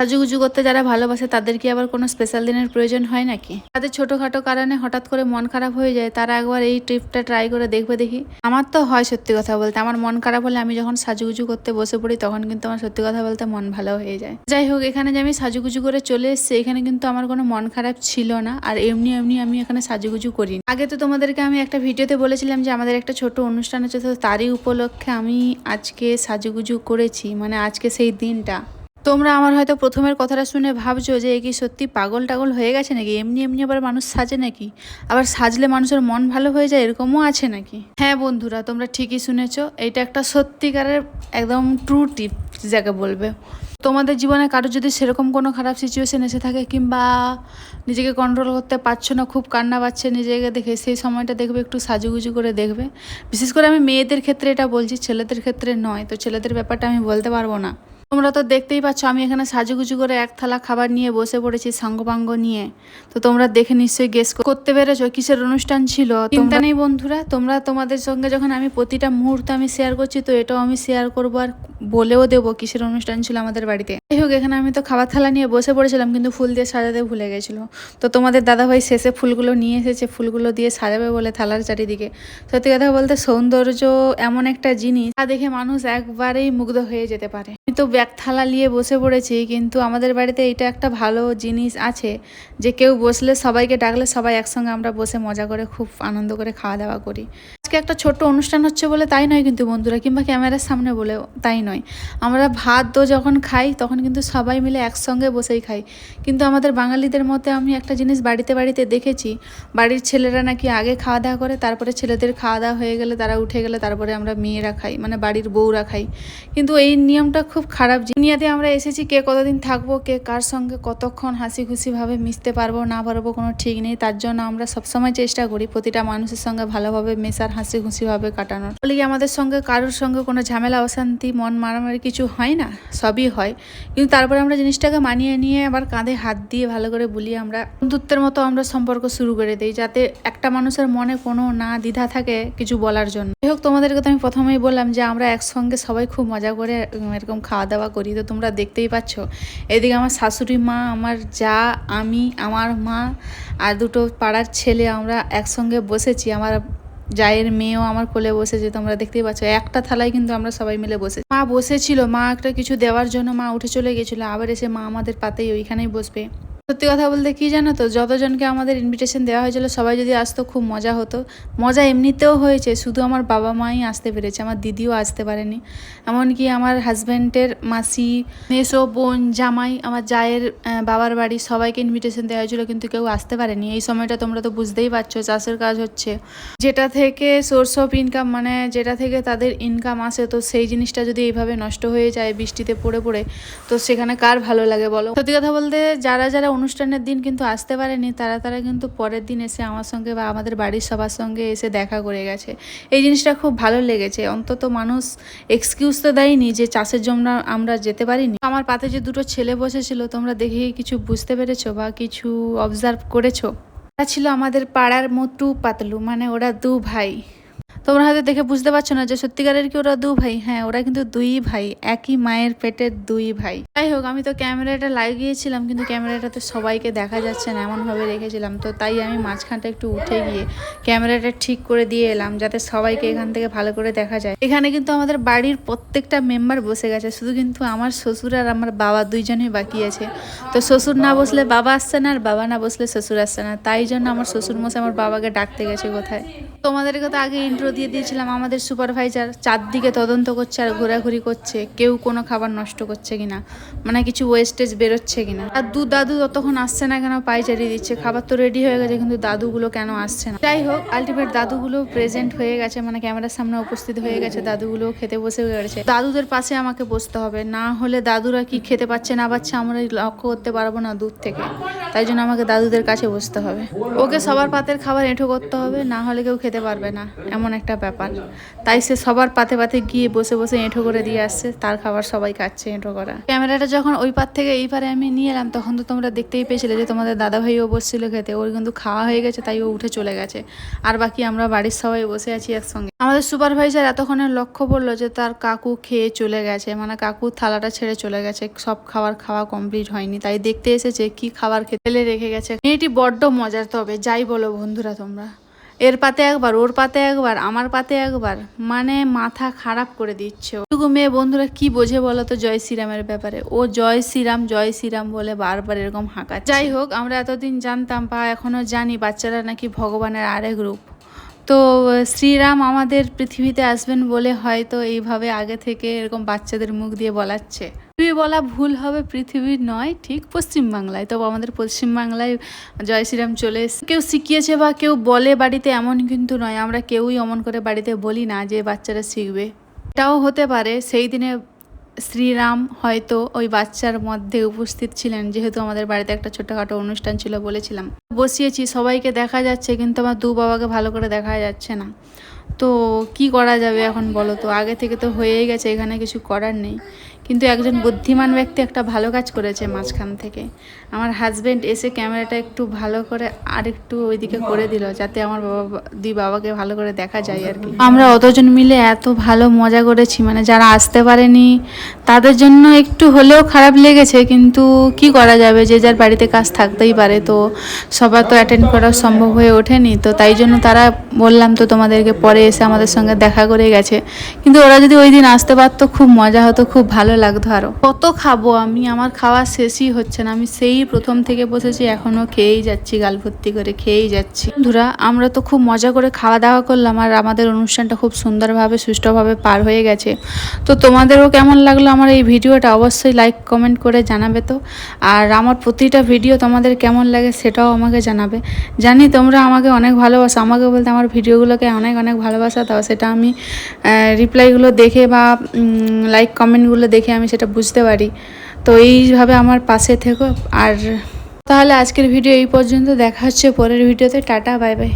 সাজুগুজু করতে যারা ভালোবাসে তাদের কি আবার কোনো স্পেশাল দিনের প্রয়োজন হয় নাকি? তাদের ছোটখাটো কারণে হঠাৎ করে মন খারাপ হয়ে যায়, তারা একবার এই ট্রিপটা ট্রাই করে দেখবে দেখি। আমার তো হয় সত্যি কথা বলতে, আমার মন খারাপ হলে আমি যখন সাজুগুজু করতে বসে পড়ি তখন কিন্তু আমার সত্যি কথা বলতে মন ভালো হয়ে যায়। যাই হোক, এখানে যে আমি সাজুগুজু করে চলে এসেছি, এখানে কিন্তু আমার কোনো মন খারাপ ছিল না। আর এমনি এমনি আমি এখানে সাজুগুজু করি। আগে তো তোমাদেরকে আমি একটা ভিডিওতে বলেছিলাম যে আমাদের একটা ছোট অনুষ্ঠান আছে, তো তারই উপলক্ষে আমি আজকে সাজুগুজু করেছি, মানে আজকে সেই দিনটা। তোমরা আমার হয়তো প্রথমের কথাটা শুনে ভাবছো যে এ কি সত্যি পাগল টাগল হয়ে গেছে নাকি, এমনি এমনি আবার মানুষ সাজে নাকি, আবার সাজলে মানুষের মন ভালো হয়ে যায় এরকমও আছে নাকি? হ্যাঁ বন্ধুরা, তোমরা ঠিকই শুনেছো, এটা একটা সত্যিকারের একদম ট্রু টিপ যাকে বলবে। তোমাদের জীবনে কারো যদি সেরকম কোনো খারাপ সিচুয়েশন এসে থাকে, কিংবা নিজেকে কন্ট্রোল করতে পারছো না, খুব কান্না পাচ্ছে নিজেকে দেখে, সেই সময়টা দেখবে একটু সাজুগুজু করে দেখবে। বিশেষ করে আমি মেয়েদের ক্ষেত্রে এটা বলছি, ছেলেদের ক্ষেত্রে নয়। তো ছেলেদের ব্যাপারটা আমি বলতে পারবো না। তোমরা তো দেখতেই পাচ্ছ আমি এখানে সাজুগুজু করে এক থালা খাবার নিয়ে বসে পড়েছি সাঙ্গপাঙ্গ নিয়ে। তো তোমরা দেখে নিশ্চয়ই গেস করতে পেরেছো কিসের অনুষ্ঠান ছিল। চিন্তা নেই বন্ধুরা, তোমরা তোমাদের সঙ্গে যখন আমি প্রতিটা মুহূর্ত আমি শেয়ার করছি, তো এটাও আমি শেয়ার করবো আর বলেও দেবো কিসের অনুষ্ঠান ছিল আমাদের বাড়িতে। যাই হোক, এখানে আমি তো খাবার থালা নিয়ে বসে পড়েছিলাম, কিন্তু ফুল দিয়ে সাজাতে ভুলে গেছিলো। তো তোমাদের দাদাভাই শেষে ফুলগুলো নিয়ে এসেছে, ফুলগুলো দিয়ে সাজাবে বলে থালার চারিদিকে। সত্যি কথা বলতে সৌন্দর্য এমন একটা জিনিস, তা দেখে মানুষ একবারেই মুগ্ধ হয়ে যেতে পারে। আমি তো ব্যাগ থালা নিয়ে বসে পড়েছি, কিন্তু আমাদের বাড়িতে এটা একটা ভালো জিনিস আছে যে কেউ বসলে, সবাইকে ডাকলে সবাই একসঙ্গে আমরা বসে মজা করে খুব আনন্দ করে খাওয়া দাওয়া করি। আজকে একটা ছোট্ট অনুষ্ঠান হচ্ছে বলে তাই নয় কিন্তু বন্ধুরা, কিংবা ক্যামেরার সামনে বলে তাই নয়। আমরা ভাত তো যখন খাই তখন কিন্তু সবাই মিলে একসঙ্গে বসেই খাই। কিন্তু আমাদের বাঙালিদের মতে আমি একটা জিনিস বাড়িতে বাড়িতে দেখেছি, বাড়ির ছেলেরা নাকি আগে খাওয়া দাওয়া করে, তারপরে ছেলেদের খাওয়া দাওয়া হয়ে গেলে, তারা উঠে গেলে তারপরে আমরা মেয়েরা খাই, মানে বাড়ির বউরা খাই। কিন্তু এই নিয়মটা খুব খারাপ। দুনিয়াতে আমরা এসেছি, কে কতদিন থাকবো, কে কার সঙ্গে কতক্ষণ হাসি খুশিভাবে মিশতে পারবো না পারবো কোনো ঠিক নেই। তার জন্য আমরা সবসময় চেষ্টা করি প্রতিটা মানুষের সঙ্গে ভালোভাবে মেশার, হাসি খুশিভাবে কাটানোর। বলে কি আমাদের সঙ্গে কারোর সঙ্গে কোনো ঝামেলা অশান্তি মন মারামারি কিছু হয় না, সবই হয়। কিন্তু তারপরে আমরা জিনিসটাকে মানিয়ে নিয়ে আবার কাঁধে হাত দিয়ে ভালো করে বুলিয়ে আমরা বন্ধুত্বের মতো আমরা সম্পর্ক শুরু করে দিই, যাতে একটা মানুষের মনে কোনো না দ্বিধা থাকে কিছু বলার জন্য। যাই হোক, তোমাদেরকে তো আমি প্রথমেই বললাম যে আমরা একসঙ্গে সবাই খুব মজা করে এরকম খাওয়া দাওয়া করি। তো তোমরা দেখতেই পাচ্ছ, এদিকে আমার শাশুড়ি মা, আমার যা, আমি, আমার মা আর দুটো পাড়ার ছেলে আমরা একসঙ্গে বসেছি। আমার জায়ের মেয়েও আমার কোলে বসেছে, তোমরা দেখতেই পাচ্ছ। একটা থালায় কিন্তু আমরা সবাই মিলে বসে। মা বসেছিল, মা একটা কিছু দেওয়ার জন্য মা উঠে চলে গেছিলো, আবার এসে মা আমাদের পাতেই ওইখানেই বসবে। সত্যি কথা বলতে কি জানো তো, যতজনকে আমাদের ইনভিটেশন দেওয়া হয়েছিল সবাই যদি আসতো খুব মজা হতো। মজা এমনিতেও হয়েছে, শুধু আমার বাবা মাই আসতে পেরেছে, আমার দিদিও আসতে পারেনি। এমনকি আমার হাজব্যান্ডের মাসি, মেসো বোন, জামাই, আমার জায়ের বাবার বাড়ি সবাইকে ইনভিটেশন দেওয়া হয়েছিল, কিন্তু কেউ আসতে পারেনি। এই সময়টা তোমরা তো বুঝতেই পারছো, চাষের কাজ হচ্ছে, যেটা থেকে সোর্স অফ ইনকাম, মানে যেটা থেকে তাদের ইনকাম আসে, তো সেই জিনিসটা যদি এইভাবে নষ্ট হয়ে যায় বৃষ্টিতে পড়ে পড়ে, তো সেখানে কার ভালো লাগে বলো। সত্যি কথা বলতে যারা যারা অনুষ্ঠানের দিন কিন্তু আসতে পারেনি, তারা কিন্তু পরের দিন এসে আমার সঙ্গে বা আমাদের বাড়ির সবার সঙ্গে এসে দেখা করে গেছে। এই জিনিসটা খুব ভালো লেগেছে। অন্তত মানুষ এক্সকিউজ তো দেয়নি যে চাষের জন্য আমরা যেতে পারিনি। আমার পাতে যে দুটো ছেলে বসেছিল, তোমরা দেখে কিছু বুঝতে পেরেছো বা কিছু অবজার্ভ করেছো? ওরা ছিল আমাদের পাড়ার মোটু পাতলু, মানে ওরা দু ভাই। তোমরা হয়তো দেখে বুঝতে পারছো না যে সত্যিকারের কি ওরা দু ভাই। হ্যাঁ, ওরা কিন্তু দুই ভাই, একই মায়ের পেটের দুই ভাই। যাই হোক, আমি তো ক্যামেরাটা লাগিয়েছিলাম, কিন্তু ক্যামেরাটাতে সবাইকে দেখা যাচ্ছে না, এমনভাবে রেখেছিলাম। তো তাই আমি মাঝখানটা একটু উঠে গিয়ে ক্যামেরাটা ঠিক করে দিয়ে এলাম, যাতে সবাইকে এখান থেকে ভালো করে দেখা যায়। এখানে কিন্তু আমাদের বাড়ির প্রত্যেকটা মেম্বার বসে গেছে, শুধু কিন্তু আমার শ্বশুর আর আমার বাবা দুইজনই বাকি আছে। তো শ্বশুর না বসলে বাবা আসছে না, আর বাবা না বসলে শ্বশুর আসছে না। তাই জন্য আমার শ্বশুর মশাই আমার বাবাকে ডাকতে গেছে কোথায়। তোমাদেরকে তো আগে ইন্ট্রো দিয়ে দিয়েছিলাম, আমাদের সুপারভাইজার চারদিকে তদন্ত করছে আর ঘোরাঘুরি করছে, কেউ কোনো খাবার নষ্ট করছে কিনা, মানে কিছু ওয়েস্টেজ বেরোচ্ছে কিনা। আর দাদু ততক্ষণ আসছে না কেন, পাইচারি দিচ্ছে। খাবার তো রেডি হয়ে গেছে, কিন্তু দাদুগুলো কেন আসছে না। যাই হোক, আলটিমেট দাদুগুলো প্রেজেন্ট হয়ে গেছে, মানে ক্যামেরার সামনে উপস্থিত হয়ে গেছে। দাদুগুলো খেতে বসে গেছে। দাদুদের পাশে আমাকে বসতে হবে, না হলে দাদুরা কি খেতে পাচ্ছে না পাচ্ছে আমরা লক্ষ্য করতে পারবো না দূর থেকে। তাই জন্য আমাকে দাদুদের কাছে বসতে হবে। ওকে সবার পাতের খাবার এঁঠো করতে হবে, না হলে কেউ খেতে পারবে না, এমন একটা ব্যাপার। তাই সে সবার পাতে পাতে গিয়ে বসে বসে এঁঠো করে দিয়ে আসছে, তার খাবার সবাই খাচ্ছে এঁঠো করা। ক্যামেরাটা যখন ওই পার থেকে এই পারে আমি নিয়ে এলাম, তখন তো তোমরা দেখতেই পেয়েছিলে যে তোমাদের দাদাভাইও বসছিল খেতে। ওর কিন্তু খাওয়া হয়ে গেছে, তাই ও উঠে চলে গেছে। আর বাকি আমরা বাড়ির সবাই বসে আছি একসঙ্গে। আমাদের সুপারভাইজার এতক্ষণে লক্ষ্য পড়লো যে তার কাকু খেয়ে চলে গেছে, মানে কাকু থালাটা ছেড়ে চলে গেছে, সব খাওয়া কমপ্লিট হয়নি। তাই দেখতে এসেছে কি খাবার ফেলে রেখে গেছে। মেয়েটি বড্ড মজার, তবে যাই বলো বন্ধুরা তোমরা, এর পাতে একবার, ওর পাতে একবার, আমার পাতে একবার, মানে মাথা খারাপ করে দিচ্ছে। ওটুকু মেয়ে বন্ধুরা কি বোঝে বলো তো জয় শ্রীরামের ব্যাপারে? ও জয় শ্রীরাম বলে বারবার এরকম হাঁকা। যাই হোক, আমরা এতদিন জানতাম বা এখনো জানি বাচ্চারা নাকি ভগবানের আরেক রূপ। তো শ্রীরাম আমাদের পৃথিবীতে আসবেন বলে হয়তো এইভাবে আগে থেকে এরকম বাচ্চাদের মুখ দিয়ে বলাচ্ছে। পৃথিবী বলা ভুল হবে, পৃথিবী নয়, ঠিক পশ্চিমবাংলায়। তবে আমাদের পশ্চিমবাংলায় জয় শ্রীরাম চলে এসেছে। কেউ শিখিয়েছে বা কেউ বলে বাড়িতে, এমন কিন্তু নয়। আমরা কেউই অমন করে বাড়িতে বলি না যে বাচ্চারা শিখবে। এটাও হতে পারে সেই দিনে শ্রীরাম হয়তো ওই বাচ্চার মধ্যে উপস্থিত ছিলেন, যেহেতু আমাদের বাড়িতে একটা ছোটখাটো অনুষ্ঠান ছিল বলেছিলাম। বসিয়েছি, সবাইকে দেখা যাচ্ছে, কিন্তু আমার দু বাবাকে ভালো করে দেখা যাচ্ছে না। তো কি করা যাবে এখন বলো তো? আগে থেকে তো হয়েই গেছে, এখানে কিছু করার নেই। কিন্তু একজন বুদ্ধিমান ব্যক্তি একটা ভালো কাজ করেছে মাঝখান থেকে। আমার হাজব্যান্ড এসে ক্যামেরাটা একটু ভালো করে আর একটু ওইদিকে করে দিল, যাতে আমার বাবাকে ভালো করে দেখা যায় আর কি। আমরা অতজন মিলে এত ভালো মজা করেছি, মানে যারা আসতে পারেনি তাদের জন্য একটু হলেও খারাপ লেগেছে, কিন্তু কি করা যাবে, যে যার বাড়িতে কাজ থাকতেই পারে। তো সবার তো অ্যাটেন্ড করা সম্ভব হয়ে ওঠেনি, তো তাই জন্য তারা বললাম তো তোমাদেরকে পরে এসে আমাদের সঙ্গে দেখা করে গেছে। কিন্তু ওরা যদি ওই দিন আসতে পারতো খুব মজা হতো, খুব ভালো লাগতো। আরও কত খাবো আমি, আমার খাওয়া শেষই হচ্ছে না। আমি সেই প্রথম থেকে বসেছি, এখনও খেয়েই যাচ্ছি, গাল ভর্তি করে খেয়েই যাচ্ছি। বন্ধুরা, আমরা তো খুব মজা করে খাওয়া দাওয়া করলাম, আর আমাদের অনুষ্ঠানটা খুব সুন্দরভাবে সুষ্ঠুভাবে পার হয়ে গেছে। তো তোমাদেরও কেমন লাগলো আমার এই ভিডিওটা অবশ্যই লাইক কমেন্ট করে জানাবে তো। আর আমার প্রতিটা ভিডিও তোমাদের কেমন লাগে সেটাও আমাকে জানাবে। জানি তোমরা আমাকে অনেক ভালোবাসো, আমাকে বলতে আমার ভিডিওগুলোকে অনেক অনেক ভালোবাসা দাও। সেটা আমি রিপ্লাইগুলো দেখে বা লাইক কমেন্টগুলো দেখে আমি সেটা বুঝতে পারি। তো এইভাবে আমার পাশে থেকো। আর তাহলে আজকের ভিডিও এই পর্যন্ত, দেখা হচ্ছে পরের ভিডিওতে। Tata, bye bye.